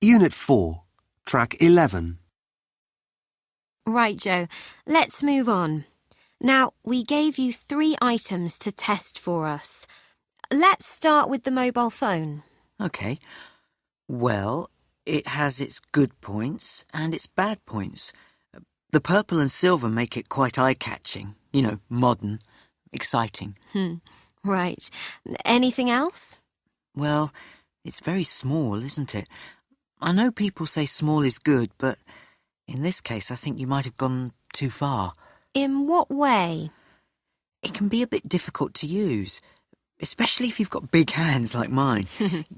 Unit 4, Track 11. Right, Joe, let's move on. Now, we gave you 3 items to test for us. Let's start with the mobile phone. OK. Well, it has its good points and its bad points. The purple and silver make it quite eye-catching. You know, modern, exciting. Right. Anything else? Well, it's very small, isn't it? I know people say small is good, but in this case I think you might have gone too far. In what way? It can be a bit difficult to use, especially if you've got big hands like mine.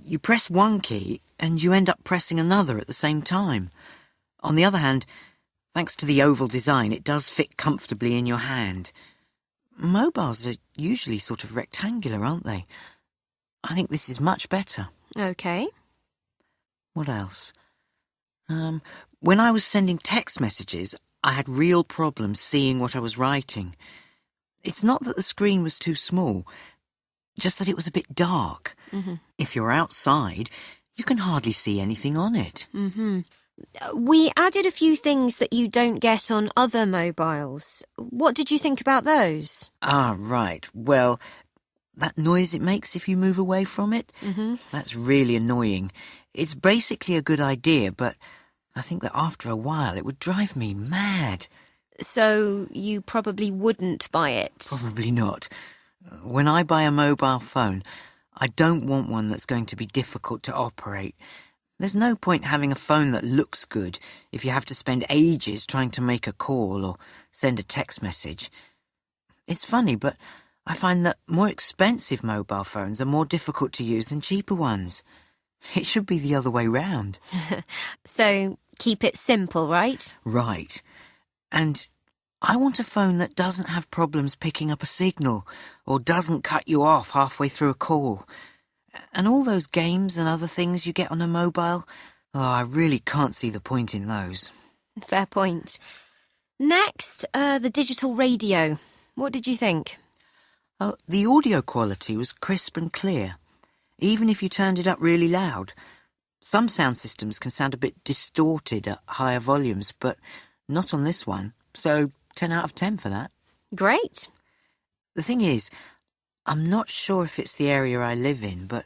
You press one key and you end up pressing another at the same time. On the other hand, thanks to the oval design, it does fit comfortably in your hand. Mobiles are usually sort of rectangular, aren't they? I think this is much better. OK. What else? When I was sending text messages, I had real problems seeing what I was writing. It's not that the screen was too small, just that it was a bit dark. If you're outside, you can hardly see anything on it. We added a few things that you don't get on other mobiles. What did you think about those? Ah, right. Well, that noise it makes if you move away from it, that's really annoying. It's basically a good idea, but I think that after a while it would drive me mad. So you probably wouldn't buy it? Probably not. When I buy a mobile phone, I don't want one that's going to be difficult to operate. There's no point having a phone that looks good if you have to spend ages trying to make a call or send a text message. It's funny, but I find that more expensive mobile phones are more difficult to use than cheaper ones. It should be the other way round. So keep it simple, right? Right. And I want a phone that doesn't have problems picking up a signal or doesn't cut you off halfway through a call. And all those games and other things you get on a mobile, I really can't see the point in those. Fair point. Next, the digital radio. What did you think? The audio quality was crisp and clear, even if you turned it up really loud. Some sound systems can sound a bit distorted at higher volumes, but not on this one, so 10 out of 10 for that. Great. The thing is, I'm not sure if it's the area I live in, but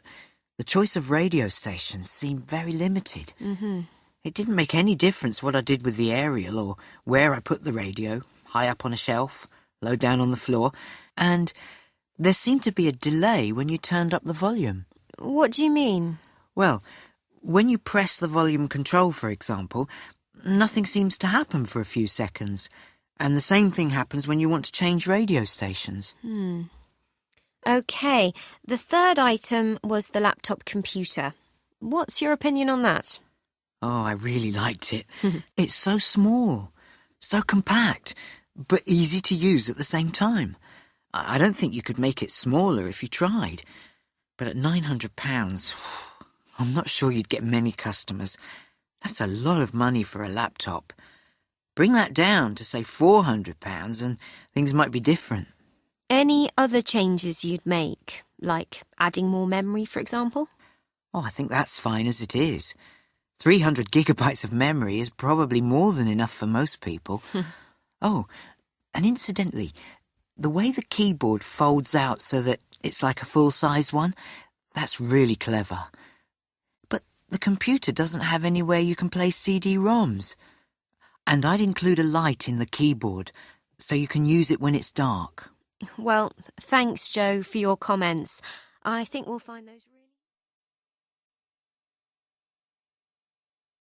the choice of radio stations seemed very limited. It didn't make any difference what I did with the aerial or where I put the radio, high up on a shelf, low down on the floor, and there seemed to be a delay when you turned up the volume. What do you mean? Well, when you press the volume control, for example, nothing seems to happen for a few seconds. And the same thing happens when you want to change radio stations. OK, the third item was the laptop computer. What's your opinion on that? Oh, I really liked it. It's so small, so compact, but easy to use at the same time. I don't think you could make it smaller if you tried. But at £900, I'm not sure you'd get many customers. That's a lot of money for a laptop. Bring that down to, say, £400 and things might be different. Any other changes you'd make, like adding more memory, for example? Oh, I think that's fine as it is. 300 gigabytes of memory is probably more than enough for most people. Oh, and incidentally, the way the keyboard folds out so that it's like a full-size one, that's really clever. But the computer doesn't have anywhere you can play CD-ROMs. And I'd include a light in the keyboard so you can use it when it's dark. Well, thanks, Joe, for your comments. I think we'll find those really